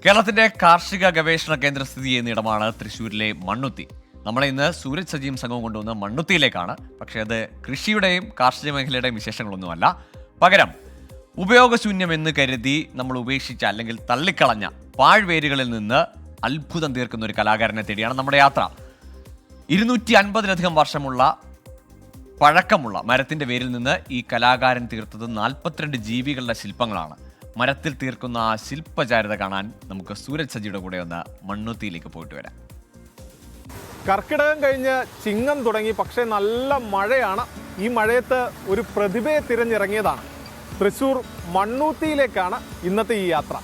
കേരളത്തിന്റെ കാർഷിക ഗവേഷണ കേന്ദ്രം സ്ഥിതി ചെയ്യുന്ന ഇടമാണ് തൃശ്ശൂരിലെ മണ്ണുത്തി. നമ്മളെ ഇന്ന് സൂരജ് സജീം സംഘവും കൊണ്ടുവന്ന് മണ്ണുത്തിയിലേക്കാണ്. പക്ഷേ അത് കൃഷിയുടെയും കാർഷിക മേഖലയുടെയും വിശേഷങ്ങളൊന്നുമല്ല. പകരം ഉപയോഗശൂന്യമെന്ന് കരുതി നമ്മൾ ഉപേക്ഷിച്ച അല്ലെങ്കിൽ തള്ളിക്കളഞ്ഞ പാഴ്വേരുകളിൽ നിന്ന് അത്ഭുതം തീർക്കുന്ന ഒരു കലാകാരനെ തേടിയാണ് നമ്മുടെ യാത്ര. 250-ലധികം വർഷമുള്ള പഴക്കമുള്ള മരത്തിന്റെ വേരിൽ നിന്ന് ഈ കലാകാരൻ തീർത്തത് 42 ജീവികളുടെ ശില്പങ്ങളാണ്. മരത്തിൽ തീർക്കുന്ന ആ ശില്പചാരുത കാണാൻ നമുക്ക് സൂരജ് സജിയുടെ കൂടെ ഒന്ന് മണ്ണുത്തിയിലേക്ക് പോയിട്ട് വരാം. കർക്കിടകം കഴിഞ്ഞ് ചിങ്ങം തുടങ്ങി, പക്ഷേ നല്ല മഴയാണ്. ഈ മഴയത്ത് ഒരു പ്രതിഭയെ തിരഞ്ഞിറങ്ങിയതാണ്. തൃശ്ശൂർ മണ്ണുത്തിയിലേക്കാണ് ഇന്നത്തെ ഈ യാത്ര.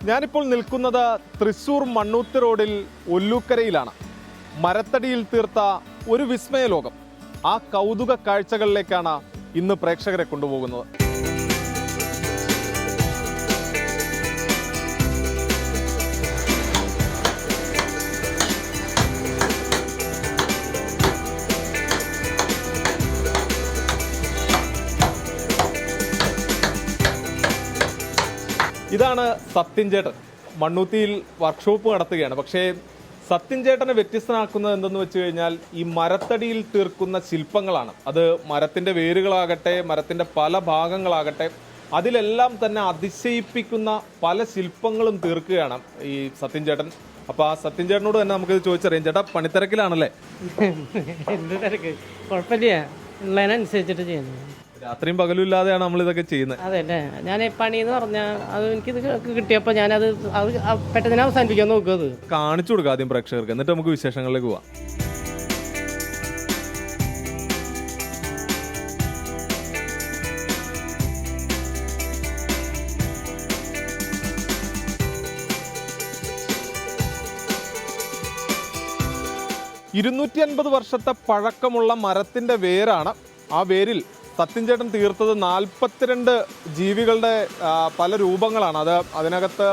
ഞാനിപ്പോൾ നിൽക്കുന്നത് തൃശ്ശൂർ മണ്ണുത്തി റോഡിൽ ഒല്ലൂക്കരയിലാണ്. മരത്തടിയിൽ തീർത്ത ഒരു വിസ്മയ ലോകം, ആ കൗതുക കാഴ്ചകളിലേക്കാണ് ഇന്ന് പ്രേക്ഷകരെ കൊണ്ടുപോകുന്നത്. ഇതാണ് സത്യൻ ചേട്ടൻ. മണ്ണുത്തിയിൽ വർക്ക്ഷോപ്പ് നടത്തുകയാണ്. പക്ഷേ സത്യൻ ചേട്ടനെ വ്യത്യസ്തനാക്കുന്നത് എന്തെന്ന് വെച്ച് കഴിഞ്ഞാൽ ഈ മരത്തടിയിൽ തീർക്കുന്ന ശില്പങ്ങളാണ്. അത് മരത്തിൻ്റെ വേരുകളാകട്ടെ, മരത്തിൻ്റെ പല ഭാഗങ്ങളാകട്ടെ, അതിലെല്ലാം തന്നെ അതിശയിപ്പിക്കുന്ന പല ശില്പങ്ങളും തീർക്കുകയാണ് ഈ സത്യൻ ചേട്ടൻ. അപ്പോൾ ആ സത്യൻ ചേട്ടനോട് തന്നെ നമുക്കിത് ചോദിച്ചറിയാം. ചേട്ടാ, പണിത്തിരക്കിലാണല്ലേ? എന്ത് തിരക്ക്, കുഴപ്പമില്ല, ഉള്ളതിനനുസരിച്ചിട്ട് ചെയ്യുന്നു. രാത്രിയും പകലും ഇല്ലാതെയാണ് നമ്മൾ ഇതൊക്കെ ചെയ്യുന്നത്. അതെല്ലേ, ഞാൻ പണി എന്ന് പറഞ്ഞാൽ അത് എനിക്കിത് കിട്ടിയപ്പോൾ ഞാനത് പെട്ടെന്ന് അവസാനിപ്പിക്കാൻ നോക്കുന്നത്. കാണിച്ചു കൊടുക്കുക ആദ്യം പ്രേക്ഷകർക്ക്, എന്നിട്ട് നമുക്ക് വിശേഷങ്ങളിലേക്ക് പോവാം. വർഷത്തെ പഴക്കമുള്ള മരത്തിന്റെ വേരാണ്. ആ വേരിൽ സത്യൻ ചേട്ടൻ തീർത്തത് 42 ജീവികളുടെ പല രൂപങ്ങളാണ്. അതിനകത്ത്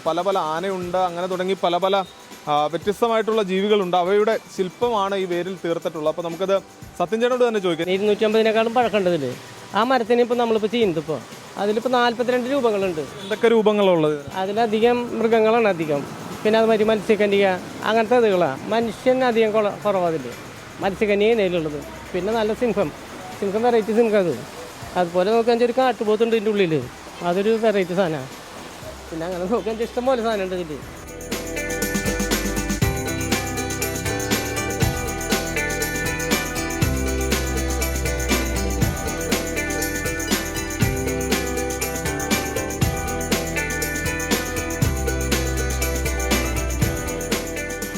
പല പല ആനയുണ്ട്, അങ്ങനെ തുടങ്ങി പല പല വ്യത്യസ്തമായിട്ടുള്ള ജീവികളുണ്ട്. അവയുടെ ശില്പമാണ് ഈ വേരിൽ തീർത്തിട്ടുള്ളത്. അപ്പോൾ നമുക്കത് സത്യൻ ചേട്ടനോട് തന്നെ ചോദിക്കാം. 250-നേക്കാളും പഴക്കമുണ്ടതിൽ ആ മരത്തിന് ഇപ്പോൾ നമ്മളിപ്പോൾ ചെയ്യുന്നത്. ഇപ്പോൾ അതിലിപ്പോൾ 42 രൂപങ്ങളുണ്ട്. എന്തൊക്കെ രൂപങ്ങളുള്ളത്? അതിലധികം മൃഗങ്ങളാണ് അധികം. പിന്നെ അതുമാതിരി മത്സ്യകന്യക, അങ്ങനത്തെ ഇതുകളാണ്. മനുഷ്യൻ അധികം കുറവതിൽ, മത്സ്യകന്യക ഇതിലുള്ളത്. പിന്നെ നല്ല സിംഹം വെറൈറ്റി സിംഹം. അതുപോലെ നോക്കാൻ ഒരു കാട്ടുപോത്തുണ്ട് ഇതിൻ്റെ ഉള്ളിൽ, അതൊരു വെറൈറ്റി സാധനമാണ്. പിന്നെ അങ്ങനെ നോക്കാൻ ഇഷ്ടം പോലെ സാധനം ഉണ്ട് ഇതിൽ.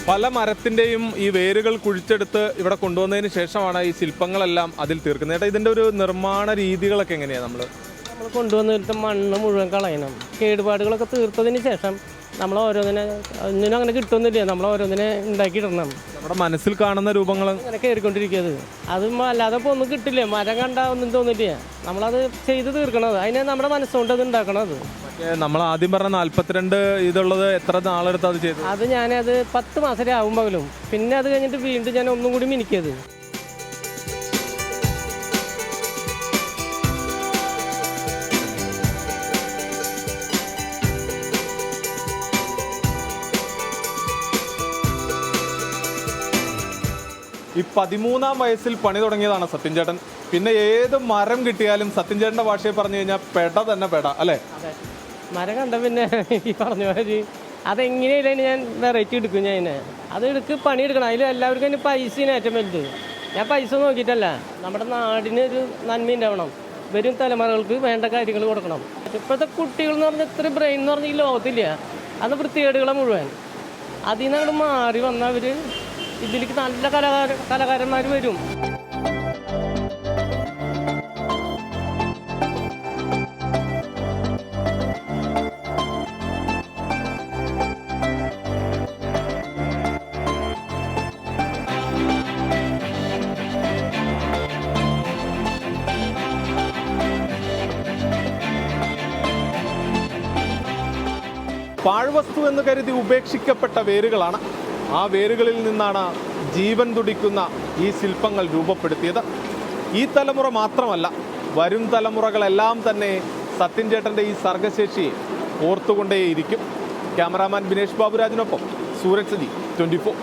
പല മരത്തിൻ്റെയും ഈ വേരുകൾ കുഴിച്ചെടുത്ത് ഇവിടെ കൊണ്ടുവന്നതിന് ശേഷമാണ് ഈ ശില്പങ്ങളെല്ലാം അതിൽ തീർക്കുന്നത്. ഏട്ടാ, ഇതിൻ്റെ ഒരു നിർമ്മാണ രീതികളൊക്കെ എങ്ങനെയാണ്? നമ്മൾ കൊണ്ടുവന്നിട്ട് മണ്ണ് മുഴുവൻ കളയണം. കേടുപാടുകളൊക്കെ തീർത്തതിന് ശേഷം നമ്മൾ ഒന്നിനും അങ്ങനെ കിട്ടുന്നില്ല, നമ്മൾ ഓരോന്നിനെ ഉണ്ടാക്കിയിടണം. നമ്മുടെ മനസ്സിൽ കാണുന്ന രൂപങ്ങൾ അങ്ങനെ കയറിക്കൊണ്ടിരിക്കുന്നത്, അതും അല്ലാതെ ഇപ്പോൾ ഒന്നും കിട്ടില്ല. മരം കണ്ടാൽ ഒന്നും തോന്നില്ല. നമ്മളത് ചെയ്ത് തീർക്കണത്, അതിനെ നമ്മുടെ മനസ്സുകൊണ്ട് അത് ഉണ്ടാക്കണത്. നമ്മൾ ആദ്യം പറഞ്ഞ 42 ഇതുള്ളത് എത്ര നാളെടുത്ത് അത് ചെയ്തു? അത് ഞാനത് 10 മാസം ആകുമ്പോഴും, പിന്നെ അത് കഴിഞ്ഞിട്ട് വീണ്ടും ഞാൻ ഒന്നും കൂടി മിനിക്കത്. ഈ 13-ാം വയസ്സിൽ പണി തുടങ്ങിയതാണ് സത്യൻ ചേട്ടൻ. പിന്നെ ഏത് മരം കിട്ടിയാലും സത്യൻ ചേട്ടൻ്റെ ഭാഷയിൽ പറഞ്ഞു കഴിഞ്ഞാൽ പെട തന്നെ പെട, അല്ലേ? മരം കണ്ട പിന്നെ ഈ പറഞ്ഞ മാതിരി അതെങ്ങനെയല്ലേ ഞാൻ വെറൈറ്റി എടുക്കും. ഞാൻ അത് പണിയെടുക്കണം. അതിൽ എല്ലാവർക്കും അതിന് പൈസയാണ് ഏറ്റവും വലുത്. ഞാൻ പൈസ നോക്കിയിട്ടല്ല, നമ്മുടെ നാടിന് ഒരു നന്മ ഉണ്ടാവണം. വരും തലമുറകൾക്ക് വേണ്ട കാര്യങ്ങൾ കൊടുക്കണം. ഇപ്പോഴത്തെ കുട്ടികൾ എന്ന് പറഞ്ഞാൽ ഇത്ര ബ്രെയിൻ എന്ന് പറഞ്ഞാൽ ഈ ലോകത്തില്ല. അന്ന് വൃത്തികേടുകളെ മുഴുവൻ അതിൽ നിന്ന് അങ്ങോട്ട് മാറി വന്നവർ ഇതിലേക്ക് നല്ല കലാകാരന്മാർ വരും. പാഴ്വസ്തു എന്ന് കരുതി ഉപേക്ഷിക്കപ്പെട്ട വേരുകളാണ്. ആ വേരുകളിൽ നിന്നാണ് ജീവൻ തുടിക്കുന്ന ഈ ശില്പങ്ങൾ രൂപപ്പെടുത്തിയത്. ഈ തലമുറ മാത്രമല്ല, വരും തലമുറകളെല്ലാം തന്നെ സത്യൻ ചേട്ടൻ്റെ ഈ സർഗശേഷിയെ ഓർത്തുകൊണ്ടേയിരിക്കും. ക്യാമറാമാൻ ബിനേഷ് ബാബുരാജിനൊപ്പം സൂരജ് സജി, 24.